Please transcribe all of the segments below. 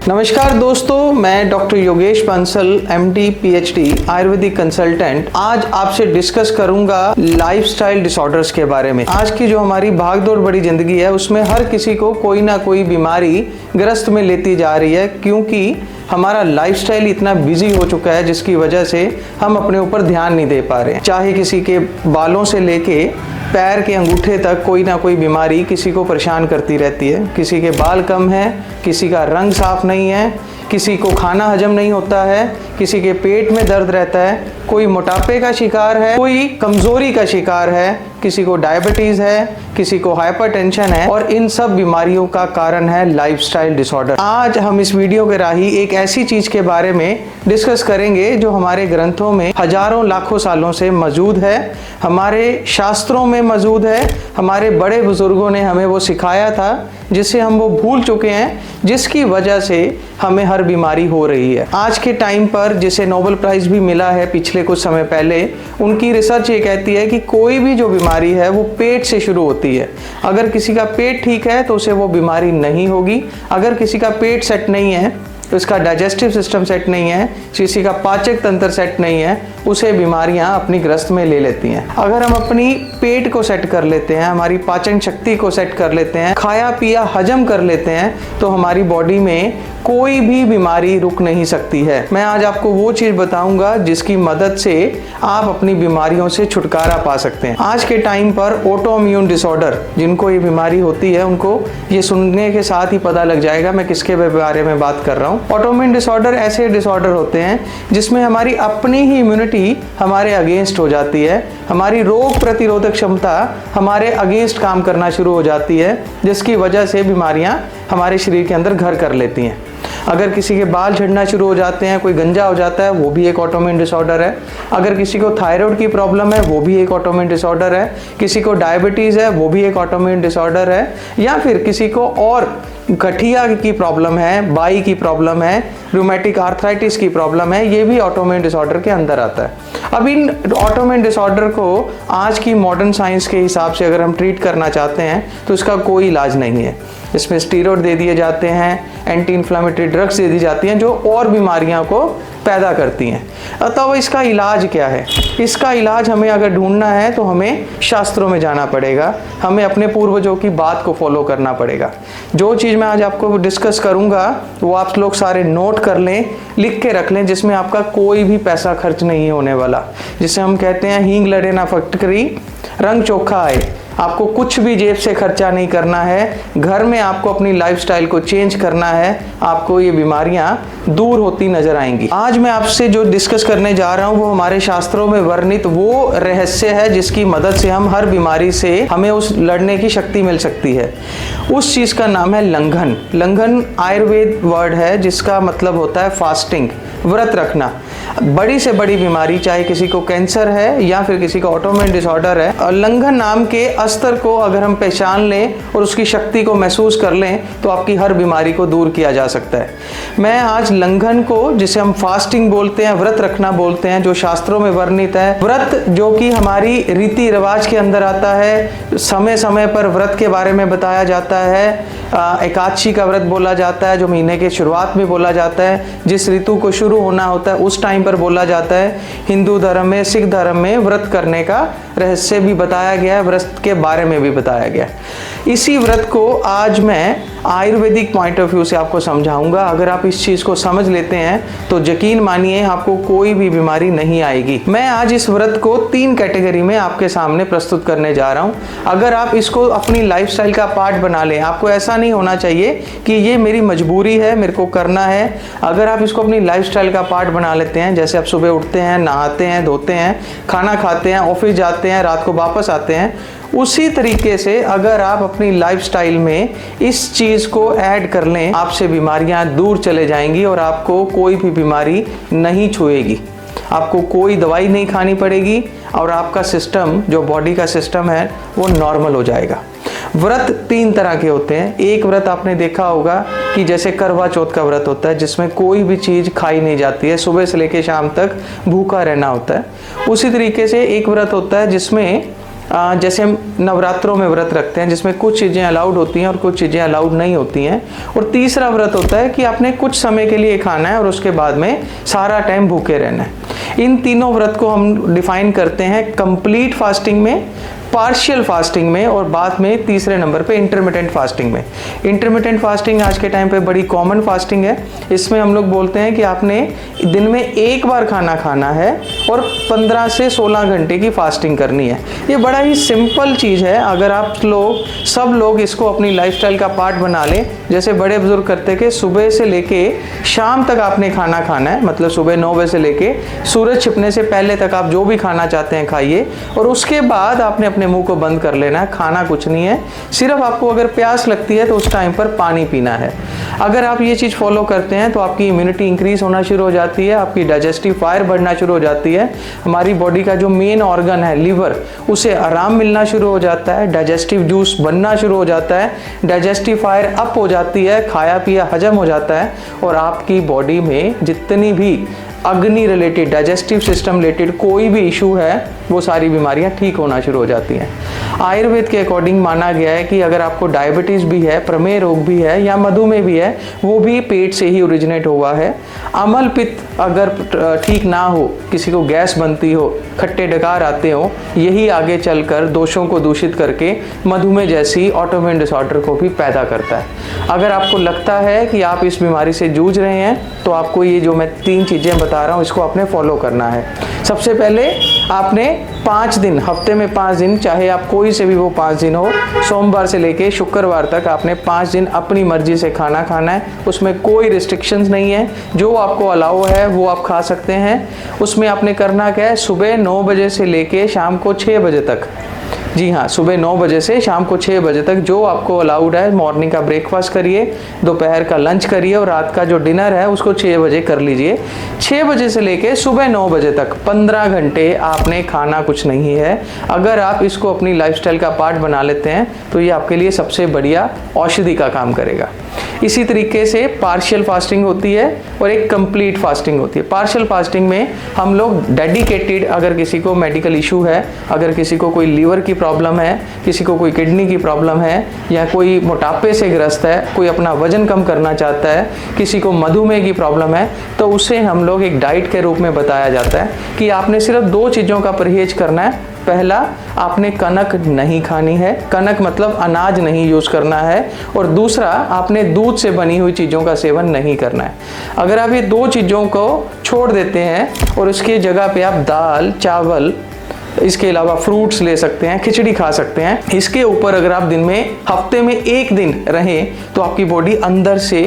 नमस्कार दोस्तों, मैं doctor Yogesh Bansal MD PhD Ayurvedic consultant आज आपसे डिस्कस करूंगा लाइफस्टाइल डिसऑर्डर्स के बारे में। आज की जो हमारी भागदौड़ बड़ी जिंदगी है उसमें हर किसी को कोई ना कोई बीमारी ग्रस्त में लेती जा रही है, क्योंकि हमारा लाइफस्टाइल इतना बिजी हो चुका है जिसकी वजह से हम अपने ऊपर ध्यान नहीं दे पा रहे हैं। चाहे किसी के बालों से लेके पैर के अंगूठे तक कोई ना कोई बीमारी किसी को परेशान करती रहती है। किसी के बाल कम है, किसी का रंग साफ नहीं है, किसी को खाना हजम नहीं होता है, किसी के पेट में दर्द रहता है, कोई मोटापे का शिकार है, कोई कमजोरी का शिकार है, किसी को डायबिटीज है, किसी को हाइपरटेंशन है, और इन सब बीमारियों का कारण है लाइफस्टाइल डिसऑर्डर। आज हम इस वीडियो के राही एक ऐसी चीज के बारे में डिस्कस करेंगे जो हमारे ग्रंथों में हजारों लाखों सालों से मौजूद है, हमारे शास्त्रों में मौजूद है, हमारे बड़े बुजुर्गों ने हमें वो सिखाया था जिसे हम वो भूल चुके हैं, जिसकी वजह से हमें हर बीमारी हो रही है। आज के टाइम पर जिसे नोबेल प्राइज भी मिला है पिछले कुछ समय पहले, उनकी रिसर्च ये कहती है कि कोई भी जो बीमारी है वो पेट से शुरू होती है। अगर किसी का पेट ठीक है तो उसे वो बीमारी नहीं होगी। अगर किसी का पेट सेट नहीं है, तो इसका डाइजेस्टिव सिस्टम सेट नहीं है, किसी का पाचक तंत्र सेट नहीं है, उसे बीमारियां अपनी ग्रस्त में ले लेती हैं। अगर हम अपनी पेट को सेट कर लेते हैं, हमारी पाचन शक्ति को सेट कर लेते हैं, खाया पिया हजम कर लेते हैं, तो हमारी बॉडी में कोई भी बीमारी रुक नहीं सकती है। मैं आज आपको वो चीज बताऊंगा जिसकी मदद से आप अपनी बीमारियों से छुटकारा पा सकते हैं। आज के टाइम पर ऑटोइम्यून डिसऑर्डर, जिनको ये बीमारी होती है, उनको ये सुनने के साथ ही पता लग जाएगा मैं किसके बारे में बात कर रहा हूँ। ऑटोइम्यून डिसऑर्डर ऐसे डिसऑर्डर होते हैं जिसमें हमारी अपनी ही इम्यूनिटी हमारे अगेंस्ट हो जाती है, हमारी रोग प्रतिरोधक क्षमता हमारे अगेंस्ट काम करना शुरू हो जाती है, जिसकी वजह से बीमारियां हमारे शरीर के अंदर घर कर लेती हैं। अगर किसी के बाल झड़ना शुरू हो जाते हैं, कोई गंजा हो जाता है, वो भी एक ऑटोइम्यून डिसऑर्डर है। अगर किसी को थायराइड की प्रॉब्लम है, वो भी एक ऑटोइम्यून डिसऑर्डर है। किसी को डायबिटीज है, वो भी एक ऑटोइम्यून डिसऑर्डर है। या फिर किसी को और गठिया की प्रॉब्लम है, बाई की प्रॉब्लम है, रूमेटिक आर्थराइटिस की प्रॉब्लम है, ये भी ऑटोइम्यून डिसऑर्डर के अंदर आता है। अब इन ऑटोइम्यून डिसऑर्डर को आज की मॉडर्न साइंस के हिसाब से अगर हम ट्रीट करना चाहते हैं तो इसका कोई इलाज नहीं है। इसमें स्टीरॉयड दे दिए जाते हैं, एंटी इन्फ्लेमेटरी ड्रग्स दे दी जाती हैं जो और बीमारियों को पैदा करती हैं। तब इसका इलाज क्या है? इसका इलाज हमें अगर ढूंढना है तो हमें शास्त्रों में जाना पड़ेगा, हमें अपने पूर्वजों की बात को फॉलो करना पड़ेगा। जो चीज़ मैं आज आपको डिस्कस करूंगा वो आप लोग सारे नोट कर लें, लिख के रख लें, जिसमें आपका कोई भी पैसा खर्च नहीं होने वाला। जिसे हम कहते हैं हींग लड़े ना फटकरी, रंग चोखा आए। आपको कुछ भी जेब से खर्चा नहीं करना है, घर में आपको अपनी लाइफस्टाइल को चेंज करना है, आपको ये बीमारियां दूर होती नजर आएंगी। आज मैं आपसे जो डिस्कस करने जा रहा हूं वो हमारे शास्त्रों में वर्णित वो रहस्य है जिसकी मदद से हम हर बीमारी से हमें उस लड़ने की शक्ति मिल सकती है। उस चीज का नाम है लंघन। लंघन आयुर्वेद वर्ड है जिसका मतलब होता है फास्टिंग, व्रत रखना। बड़ी से बड़ी बीमारी, चाहे किसी को कैंसर है या फिर किसी को ऑटोइम्यून डिसऑर्डर है, और लंघन नाम के अस्त्र को अगर हम पहचान लें और उसकी शक्ति को महसूस कर लें तो आपकी हर बीमारी को दूर किया जा सकता है। मैं आज लंघन को, जिसे हम फास्टिंग बोलते हैं, व्रत रखना बोलते हैं, जो शास्त्रों में वर्णित है, व्रत जो कि हमारी रीति रिवाज के अंदर आता है, समय समय पर व्रत के बारे में बताया जाता है। एकादशी का व्रत बोला जाता है जो महीने के शुरुआत में बोला जाता है, जिस ऋतु को शुरू होना होता है उस टाइम पर बोला जाता है। हिंदू धर्म में, सिख धर्म में व्रत करने का रहस्य भी बताया गया है, व्रत के बारे में भी बताया गया। इसी व्रत को आज मैं आयुर्वेदिक पॉइंट ऑफ व्यू से आपको समझाऊंगा। अगर आप इस चीज को समझ लेते हैं तो यकीन मानिए आपको कोई भी बीमारी नहीं आएगी। मैं आज इस व्रत को 3 कैटेगरी में आपके सामने प्रस्तुत करने जा रहा हूं। अगर आप इसको अपनी लाइफस्टाइल का पार्ट बना लें, आपको ऐसा नहीं होना चाहिए कि ये मेरी मजबूरी है, मेरे को करना है। अगर आप इसको अपनी लाइफस्टाइल का पार्ट बना लेते हैं, जैसे आप सुबह उठते हैं, नहाते हैं, धोते हैं, खाना खाते हैं, ऑफिस जाते हैं, रात को वापस आते हैं, उसी तरीके से अगर आप अपनी लाइफस्टाइल में इस चीज को ऐड कर लें, आपसे बीमारियां दूर चले जाएंगी और आपको कोई भी बीमारी नहीं छुएगी। आपको कोई दवाई नहीं खानी पड़ेगी और आपका सिस्टम, जो बॉडी का सिस्टम है, वो नॉर्मल हो जाएगा। व्रत 3 तरह के होते हैं। एक व्रत आपने देखा होगा कि जैसे करवा चौथ का व्रत होता है, जिसमें कोई भी चीज खाई नहीं जाती है, सुबह से लेकर शाम तक भूखा रहना होता है। उसी तरीके से एक व्रत होता है जिसमें जैसे हम नवरात्रों में व्रत रखते हैं जिसमें कुछ चीज़ें अलाउड होती हैं और कुछ चीज़ें अलाउड नहीं होती हैं। और तीसरा व्रत होता है कि आपने कुछ समय के लिए खाना है और उसके बाद में सारा टाइम भूखे रहना है। इन तीनों व्रत को हम डिफाइन करते हैं कंप्लीट फास्टिंग में, पार्शियल फास्टिंग में और बाद में तीसरे नंबर पे इंटरमिटेंट फास्टिंग में। इंटरमिटेंट फास्टिंग आज के टाइम पे बड़ी कॉमन फास्टिंग है। इसमें हम लोग बोलते हैं कि आपने दिन में एक बार खाना खाना है और 15 से 16 घंटे की फास्टिंग करनी है। ये बड़ा ही सिंपल चीज़ है। अगर आप सब लोग इसको अपनी लाइफस्टाइल का पार्ट बना लें, जैसे बड़े बुजुर्ग करते कि सुबह से लेके शाम तक आपने खाना खाना है, मतलब सुबह 9 बजे से लेके सूरज छिपने से पहले तक आप जो भी खाना चाहते हैं खाइए और उसके बाद आपने अपने मुंह को बंद कर लेना है। खाना कुछ नहीं है, सिर्फ आपको अगर प्यास लगती है तो उस टाइम पर पानी पीना है। अगर आप ये चीज़ फॉलो करते हैं तो आपकी इम्यूनिटी इंक्रीज होना शुरू हो जाती है, आपकी डाइजेस्टिव फायर बढ़ना शुरू हो जाती है, हमारी बॉडी का जो मेन ऑर्गन है लीवर उसे आराम मिलना शुरू हो जाता है, डाइजेस्टिव जूस बनना शुरू हो जाता है, डाइजेस्टिव फायर अप हो जाती है, खाया पिया हजम हो जाता है और आपकी बॉडी में जितनी भी अग्नि रिलेटेड, डाइजेस्टिव सिस्टम रिलेटेड कोई भी इशू है वो सारी बीमारियां ठीक होना शुरू हो जाती हैं। आयुर्वेद के अकॉर्डिंग माना गया है कि अगर आपको डायबिटीज़ भी है, प्रमेह रोग भी है या मधुमेह भी है, वो भी पेट से ही ओरिजिनेट हुआ है। अम्ल पित्त अगर ठीक ना हो, किसी को गैस बनती हो, खट्टे डकार आते हो, यही आगे चलकर दोषों को दूषित करके मधुमेह जैसी ऑटोइम्यून डिसऑर्डर को भी पैदा करता है। अगर आपको लगता है कि आप इस बीमारी से जूझ रहे हैं तो आपको ये जो मैं 3 चीज़ें बता रहा हूँ इसको आपने फॉलो करना है। सबसे पहले आपने 5 दिन, हफ्ते में 5 दिन, चाहे आप कोई से भी वो 5 दिन हो, सोमवार से लेके शुक्रवार तक आपने 5 दिन अपनी मर्जी से खाना खाना है। उसमें कोई रिस्ट्रिक्शंस नहीं है, जो आपको अलाउ है वो आप खा सकते हैं। उसमें आपने करना क्या है, सुबह 9 बजे से लेके शाम को 6 बजे तक, जी हाँ, सुबह 9 बजे से शाम को 6 बजे तक जो आपको अलाउड है, मॉर्निंग का ब्रेकफास्ट करिए, दोपहर का लंच करिए और रात का जो डिनर है उसको 6 बजे कर लीजिए। 6 बजे से लेके सुबह 9 बजे तक 15 घंटे आपने खाना कुछ नहीं है। अगर आप इसको अपनी लाइफस्टाइल का पार्ट बना लेते हैं तो ये आपके लिए सबसे बढ़िया औषधि का काम करेगा। इसी तरीके से पार्शियल फास्टिंग होती है और एक कंप्लीट फास्टिंग होती है। पार्शियल फास्टिंग में हम लोग डेडिकेटेड, अगर किसी को मेडिकल इशू है, अगर किसी को कोई लीवर की प्रॉब्लम है, किसी को कोई किडनी की प्रॉब्लम है या कोई मोटापे से ग्रस्त है, कोई अपना वजन कम करना चाहता है, किसी को मधुमेह की प्रॉब्लम है, तो उसे हम लोग एक डाइट के रूप में बताया जाता है कि आपने सिर्फ 2 चीज़ों का परहेज करना है। पहला, आपने कनक नहीं खानी है, कनक मतलब अनाज नहीं यूज़ करना है, और दूसरा, आपने दूध से बनी हुई चीज़ों का सेवन नहीं करना है। अगर आप ये 2 चीज़ों को छोड़ देते हैं और उसकी जगह पे आप दाल, चावल, इसके अलावा फ्रूट्स ले सकते हैं, खिचड़ी खा सकते हैं, इसके ऊपर अगर आप दिन में, हफ्ते में 1 दिन रहें तो आपकी बॉडी अंदर से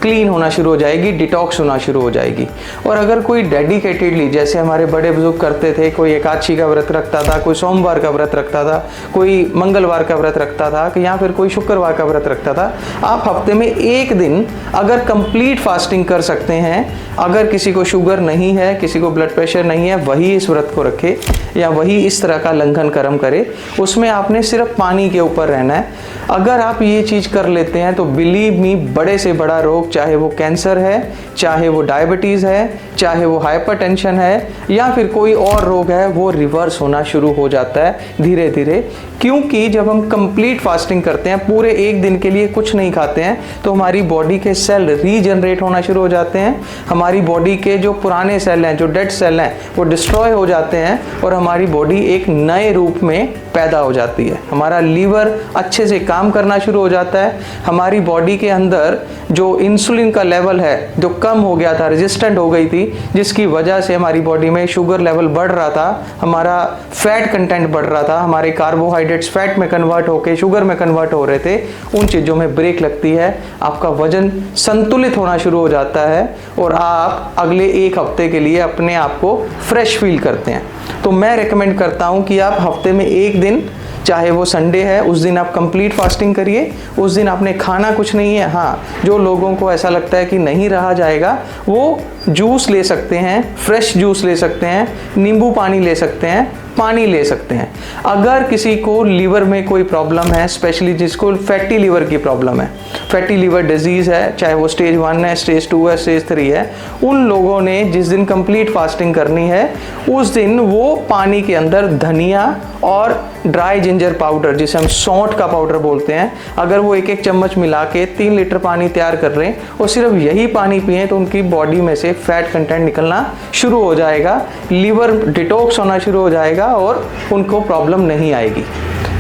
क्लीन होना शुरू हो जाएगी, डिटॉक्स होना शुरू हो जाएगी। और अगर कोई डेडिकेटेडली, जैसे हमारे बड़े बुजुर्ग करते थे, कोई एकादशी का व्रत रखता था, कोई सोमवार का व्रत रखता था, कोई मंगलवार का व्रत रखता था या फिर कोई शुक्रवार का व्रत रखता था, आप हफ्ते में 1 दिन अगर कंप्लीट फास्टिंग कर सकते हैं। अगर किसी को शुगर नहीं है, किसी को ब्लड प्रेशर नहीं है, वही इस व्रत को रखे या वही इस तरह का लंघन कर्म करे। उसमें आपने सिर्फ पानी के ऊपर रहना है। अगर आप ये चीज़ कर लेते हैं तो बिलीव मी, बड़े से बड़ा रोग, चाहे वो कैंसर है, चाहे वो डायबिटीज़ है, चाहे वो हाइपरटेंशन है या फिर कोई और रोग है, वो रिवर्स होना शुरू हो जाता है धीरे धीरे। क्योंकि जब हम कंप्लीट फास्टिंग करते हैं, पूरे 1 दिन के लिए कुछ नहीं खाते हैं, तो हमारी बॉडी के सेल रीजनरेट होना शुरू हो जाते हैं। हमारी बॉडी के जो पुराने सेल हैं, जो डेड सेल हैं, वो डिस्ट्रॉय हो जाते हैं और हमारी बॉडी एक नए रूप में पैदा हो जाती है। हमारा लीवर अच्छे से काम करना शुरू हो जाता है। हमारी बॉडी के अंदर जो इंसुलिन का लेवल है, जो कम हो गया था, रेजिस्टेंट हो गई थी, जिसकी वजह से हमारी बॉडी में शुगर लेवल बढ़ रहा था, हमारा फैट कंटेंट बढ़ रहा था, हमारे कार्बोहाइड्रेट्स फैट में कन्वर्ट होकर शुगर में कन्वर्ट हो रहे थे, उन चीज़ों में ब्रेक लगती है, आपका वजन संतुलित होना शुरू हो जाता है और आप अगले 1 हफ्ते के लिए अपने आप को फ्रेश फील करते हैं। तो मैं रेकमेंड करता हूं कि आप हफ्ते में 1 दिन, चाहे वो संडे है, उस दिन आप कंप्लीट फास्टिंग करिए। उस दिन आपने खाना कुछ नहीं है। हाँ, जो लोगों को ऐसा लगता है कि नहीं रहा जाएगा, वो जूस ले सकते हैं, फ्रेश जूस ले सकते हैं, नींबू पानी ले सकते हैं, पानी ले सकते हैं। अगर किसी को लीवर में कोई प्रॉब्लम है, स्पेशली जिसको फैटी लीवर की प्रॉब्लम है, फैटी लीवर डिजीज़ है, चाहे वो स्टेज 1 है, स्टेज 2 है, स्टेज 3 है, उन लोगों ने जिस दिन कंप्लीट फास्टिंग करनी है उस दिन वो पानी के अंदर धनिया और ड्राई जिंजर पाउडर, जिसे हम सौंठ का पाउडर बोलते हैं, अगर वो एक एक चम्मच मिला के 3 लीटर पानी तैयार कर रहे हैं और सिर्फ यही पानी पिए तो उनकी बॉडी में से फैट कंटेंट निकलना शुरू हो जाएगा, लीवर डिटॉक्स होना शुरू हो जाएगा और उनको प्रॉब्लम नहीं आएगी।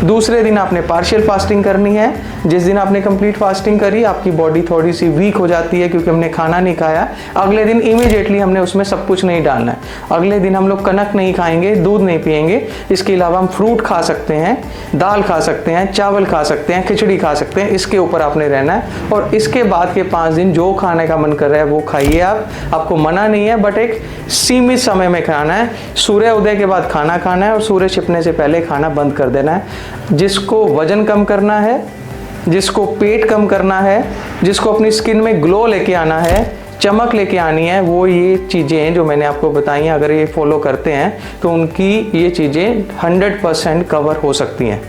दूसरे दिन आपने पार्शियल फास्टिंग करनी है। जिस दिन आपने कंप्लीट फास्टिंग करी आपकी बॉडी थोड़ी सी वीक हो जाती है क्योंकि हमने खाना नहीं खाया। अगले दिन इमीडिएटली हमने उसमें सब कुछ नहीं डालना है। अगले दिन हम लोग कनक नहीं खाएंगे, दूध नहीं पिएंगे, इसके अलावा हम फ्रूट खा सकते हैं, दाल खा सकते हैं, चावल खा सकते हैं, खिचड़ी खा सकते हैं। इसके ऊपर आपने रहना है और इसके बाद के 5 दिन जो खाने का मन कर रहा है वो खाइए। आपको मना नहीं है, बट एक सीमित समय में खाना है। सूर्य उदय के बाद खाना खाना है और सूर्य छिपने से पहले खाना बंद कर देना है। जिसको वजन कम करना है, जिसको पेट कम करना है, जिसको अपनी स्किन में ग्लो लेके आना है, चमक लेके आनी है, वो ये चीज़ें जो मैंने आपको बताई हैं अगर ये फॉलो करते हैं तो उनकी ये चीज़ें 100% कवर हो सकती हैं।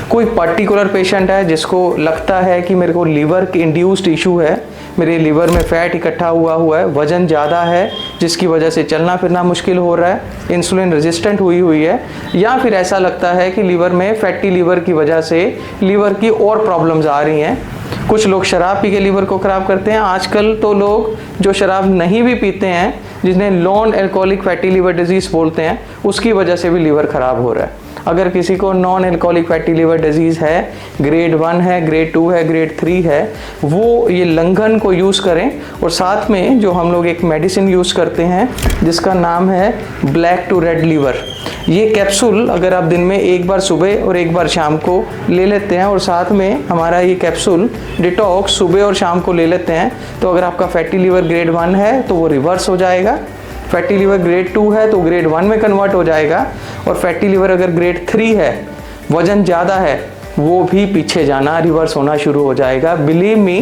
कोई पर्टिकुलर पेशेंट है जिसको लगता है कि मेरे को लीवर की इंड्यूस्ड इशू है, मेरे लीवर में फैट इकट्ठा हुआ है, वज़न ज़्यादा है जिसकी वजह से चलना फिरना मुश्किल हो रहा है, इंसुलिन रेजिस्टेंट हुई है, या फिर ऐसा लगता है कि लीवर में फैटी लीवर की वजह से लीवर की और प्रॉब्लम्स आ रही हैं। कुछ लोग शराब पी के लीवर को ख़राब करते हैं। आजकल तो लोग जो शराब नहीं भी पीते हैं, जिन्हें non alcoholic fatty liver disease बोलते हैं, उसकी वजह से भी लीवर ख़राब हो रहा है। अगर किसी को non alcoholic fatty liver disease है, ग्रेड 1 है, ग्रेड 2 है, ग्रेड 3 है, वो ये लंघन को यूज़ करें। और साथ में जो हम लोग एक मेडिसिन यूज़ करते हैं जिसका नाम है ब्लैक टू रेड लीवर, ये कैप्सूल अगर आप दिन में एक बार सुबह और एक बार शाम को ले लेते हैं और साथ में हमारा ये कैप्सूल डिटॉक्स सुबह और शाम को ले लेते हैं, तो अगर आपका फैटी लीवर ग्रेड 1 है तो वो रिवर्स हो जाएगा, फैटी लीवर ग्रेड 2 है तो ग्रेड 1 में कन्वर्ट हो जाएगा, और फैटी लीवर अगर ग्रेड 3 है, वज़न ज़्यादा है, वो भी पीछे जाना, रिवर्स होना शुरू हो जाएगा। बिलीव मी,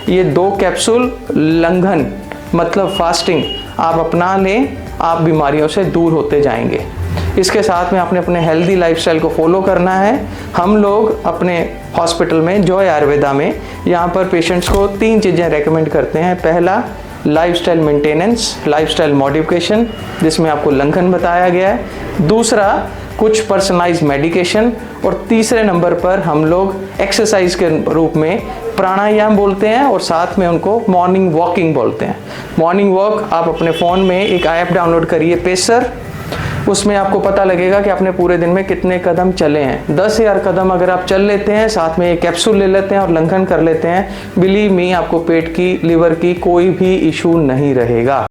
ये 2 कैप्सूल लंघन मतलब फास्टिंग आप अपना लें, आप बीमारियों से दूर होते जाएंगे। इसके साथ में आपने अपने हेल्दी लाइफस्टाइल को फॉलो करना है। हम लोग अपने हॉस्पिटल में जॉय आयुर्वेदा में यहाँ पर पेशेंट्स को 3 चीज़ें रेकमेंड करते हैं। पहला, लाइफस्टाइल मेंटेनेंस, लाइफस्टाइल मॉडिफिकेशन, जिसमें आपको लंघन बताया गया है। दूसरा, कुछ पर्सनलाइज्ड मेडिकेशन, और तीसरे नंबर पर हम लोग एक्सरसाइज के रूप में प्राणायाम बोलते हैं और साथ में उनको मॉर्निंग वॉकिंग बोलते हैं। मॉर्निंग वॉक आप अपने फ़ोन में एक ऐप डाउनलोड करिए, पेसर, उसमें आपको पता लगेगा कि आपने पूरे दिन में कितने कदम चले हैं। 10,000 कदम अगर आप चल लेते हैं, साथ में एक कैप्सूल ले लेते हैं और लंघन कर लेते हैं, बिलीव मी, आपको पेट की, लीवर की कोई भी इशू नहीं रहेगा।